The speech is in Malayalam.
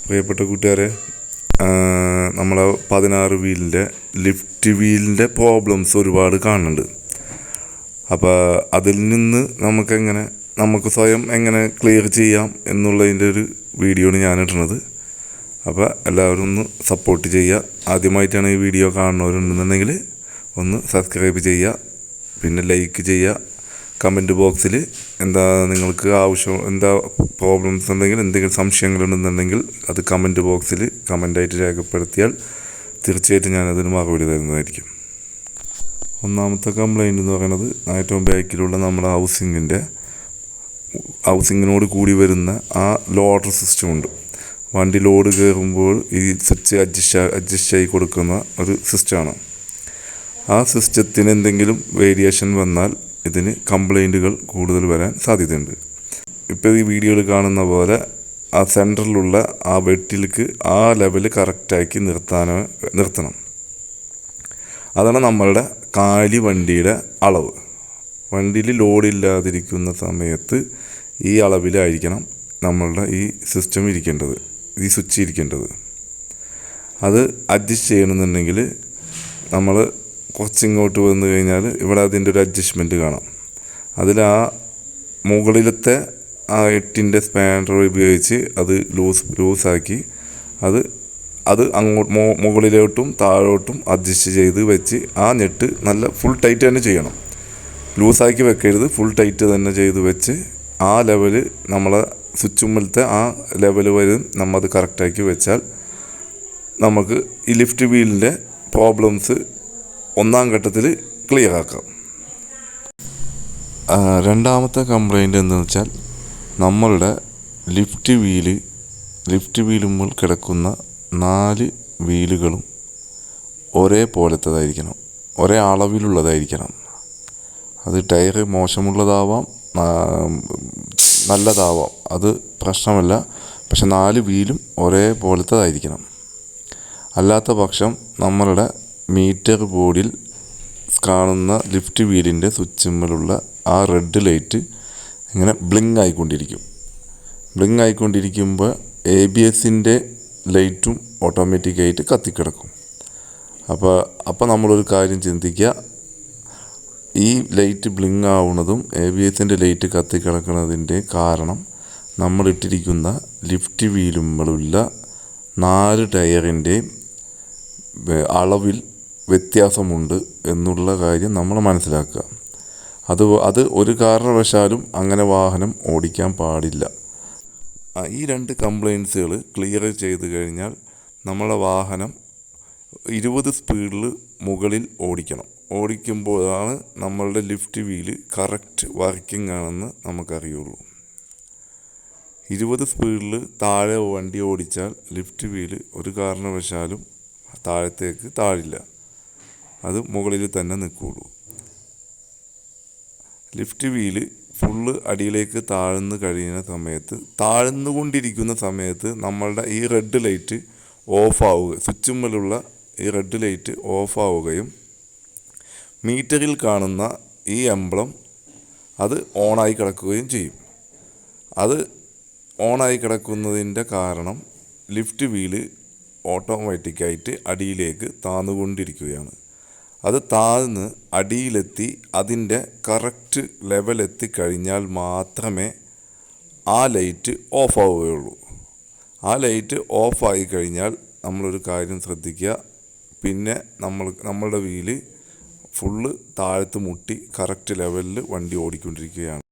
പ്രിയപ്പെട്ട കൂട്ടുകാരെ, നമ്മളെ 16 വീലിൻ്റെ ലിഫ്റ്റ് വീലിൻ്റെ പ്രോബ്ലംസ് ഒരുപാട് കാണുന്നുണ്ട്. അപ്പോൾ അതിൽ നിന്ന് നമുക്ക് സ്വയം എങ്ങനെ ക്ലിയർ ചെയ്യാം എന്നുള്ളതിൻ്റെ ഒരു വീഡിയോ ആണ് ഞാൻ ഇടുന്നത്. അപ്പോൾ എല്ലാവരും ഒന്ന് സപ്പോർട്ട് ചെയ്യുക. ആദ്യമായിട്ടാണ് ഈ വീഡിയോ കാണുന്നവരുണ്ടെന്നുണ്ടെങ്കിൽ ഒന്ന് സബ്സ്ക്രൈബ് ചെയ്യുക, പിന്നെ ലൈക്ക് ചെയ്യുക. കമൻറ്റ് ബോക്സിൽ നിങ്ങൾക്ക് എന്താ പ്രോബ്ലംസ് ഉണ്ടെങ്കിൽ, എന്തെങ്കിലും സംശയങ്ങളുണ്ടെന്നുണ്ടെങ്കിൽ അത് കമൻറ്റ് ബോക്സിൽ കമൻറ്റായിട്ട് രേഖപ്പെടുത്തിയാൽ തീർച്ചയായിട്ടും ഞാനതിന് മറുപടി തരുന്നതായിരിക്കും. ഒന്നാമത്തെ കംപ്ലൈൻറ്റ് എന്ന് പറയുന്നത് ഏറ്റവും ബാക്കിലുള്ള നമ്മുടെ ഹൗസിങ്ങിനോട് കൂടി വരുന്ന ആ ലോഡർ സിസ്റ്റം ഉണ്ട്. വണ്ടി ലോഡ് കയറുമ്പോൾ ഈ സ്വിച്ച് അഡ്ജസ്റ്റ് ആയി കൊടുക്കുന്ന ഒരു സിസ്റ്റമാണ്. ആ സിസ്റ്റത്തിന് എന്തെങ്കിലും വേരിയേഷൻ വന്നാൽ ഇതിന് കംപ്ലൈൻറ്റുകൾ കൂടുതൽ വരാൻ സാധ്യതയുണ്ട്. ഇപ്പോൾ ഈ വീഡിയോയിൽ കാണുന്ന പോലെ ആ സെൻറ്ററിലുള്ള ആ വെട്ടിലേക്ക് ആ ലെവല് കറക്റ്റാക്കി നിർത്തണം. അതാണ് നമ്മളുടെ കാലി വണ്ടിയുടെ അളവ്. വണ്ടിയിൽ ലോഡില്ലാതിരിക്കുന്ന സമയത്ത് ഈ അളവിലായിരിക്കണം നമ്മളുടെ ഈ സിസ്റ്റം ഇരിക്കേണ്ടത്, ഈ സ്വിച്ച് ഇരിക്കേണ്ടത്. അത് അഡ്ജസ്റ്റ് ചെയ്യണമെന്നുണ്ടെങ്കിൽ നമ്മൾ കുറച്ചിങ്ങോട്ട് വന്നു കഴിഞ്ഞാൽ ഇവിടെ അതിൻ്റെ ഒരു അഡ്ജസ്റ്റ്മെൻറ്റ് കാണാം. അതിൽ ആ മുകളിലത്തെ ആ 8-ൻ്റെ സ്പാനർ ഉപയോഗിച്ച് അത് ലൂസാക്കി അത് അങ്ങോട്ട് മുകളിലോട്ടും താഴോട്ടും അഡ്ജസ്റ്റ് ചെയ്ത് വെച്ച് ആ നെട്ട് നല്ല ഫുൾ ടൈറ്റ് തന്നെ ചെയ്യണം. ലൂസാക്കി വെക്കരുത്, ഫുൾ ടൈറ്റ് തന്നെ ചെയ്ത് വെച്ച് ആ ലെവല് നമ്മളെ സ്വിച്ചുമ്മലത്തെ ആ ലെവൽ വരെ നമ്മൾ അത് കറക്റ്റാക്കി വെച്ചാൽ നമുക്ക് ഈ ലിഫ്റ്റ് വീലിൻ്റെ പ്രോബ്ലംസ് ഒന്നാം ഘട്ടത്തിൽ ക്ലിയർ ആക്കാം. രണ്ടാമത്തെ കംപ്ലൈൻറ്റ് എന്താണെന്ന് വെച്ചാൽ നമ്മളുടെ ലിഫ്റ്റ് വീലുമ്പോൾ കിടക്കുന്ന 4 വീലുകളും ഒരേ പോലത്തതായിരിക്കണം, ഒരേ അളവിലുള്ളതായിരിക്കണം. അത് ടയർ മോശമുള്ളതാവാം, നല്ലതാവാം, അത് പ്രശ്നമല്ല. പക്ഷെ 4 വീലും ഒരേ പോലത്തതായിരിക്കണം. അല്ലാത്ത പക്ഷം നമ്മളുടെ മീറ്റർ ബോർഡിൽ കാണുന്ന ലിഫ്റ്റ് വീലിൻ്റെ സ്വിച്ചുമ്മലുള്ള ആ റെഡ് ലൈറ്റ് ഇങ്ങനെ ബ്ലിങ്ക് ആയിക്കൊണ്ടിരിക്കുമ്പോൾ ABSൻ്റെ ലൈറ്റും ഓട്ടോമാറ്റിക്കായിട്ട് കത്തിക്കിടക്കും. അപ്പോൾ നമ്മളൊരു കാര്യം ചിന്തിക്കുക, ഈ ലൈറ്റ് ബ്ലിങ്ക് ആവുന്നതും ABSൻ്റെ ലൈറ്റ് കത്തിക്കിടക്കുന്നതിൻ്റെ കാരണം നമ്മളിട്ടിരിക്കുന്ന ലിഫ്റ്റ് വീലുമ്പോഴുള്ള 4 ടയറിൻ്റെ അളവിൽ വ്യത്യാസമുണ്ട് എന്നുള്ള കാര്യം നമ്മൾ മനസ്സിലാക്കുക. അത് ഒരു കാരണവശാലും അങ്ങനെ വാഹനം ഓടിക്കാൻ പാടില്ല. ഈ 2 കംപ്ലൈൻറ്റ്സുകൾ ക്ലിയർ ചെയ്ത് കഴിഞ്ഞാൽ നമ്മളെ വാഹനം 20 സ്പീഡിൽ മുകളിൽ ഓടിക്കുമ്പോഴാണ് നമ്മളുടെ ലിഫ്റ്റ് വീല് കറക്റ്റ് വർക്കിംഗ് ആണെന്ന് നമുക്കറിയുള്ളൂ. 20 സ്പീഡിൽ താഴെ വണ്ടി ഓടിച്ചാൽ ലിഫ്റ്റ് വീല് ഒരു കാരണവശാലും താഴത്തേക്ക് താഴില്ല, അത് മുകളിൽ തന്നെ നിൽക്കുകയുള്ളൂ. ലിഫ്റ്റ് വീല് ഫുള്ള് അടിയിലേക്ക് താഴ്ന്നുകൊണ്ടിരിക്കുന്ന സമയത്ത് നമ്മളുടെ ഈ റെഡ് ലൈറ്റ് സ്വിച്ചുമ്മലുള്ള ഈ റെഡ് ലൈറ്റ് ഓഫ് ആവുകയും മീറ്ററിൽ കാണുന്ന ഈ എംബ്ലം അത് ഓണായി കിടക്കുകയും ചെയ്യും. അത് ഓണായി കിടക്കുന്നതിൻ്റെ കാരണം ലിഫ്റ്റ് വീല് ഓട്ടോമാറ്റിക്കായിട്ട് അടിയിലേക്ക് താഴ്ന്നുകൊണ്ടിരിക്കുകയാണ്. അത് താഴ്ന്ന് അടിയിലെത്തി അതിൻ്റെ കറക്റ്റ് ലെവലെത്തിക്കഴിഞ്ഞാൽ മാത്രമേ ആ ലൈറ്റ് ഓഫ് ആവുകയുള്ളൂ. ആ ലൈറ്റ് ഓഫായി കഴിഞ്ഞാൽ നമ്മളൊരു കാര്യം ശ്രദ്ധിക്കുക, പിന്നെ നമ്മളുടെ വീല് ഫുള്ള് താഴത്ത് മുട്ടി കറക്റ്റ് ലെവലിൽ വണ്ടി ഓടിക്കൊണ്ടിരിക്കുകയാണ്.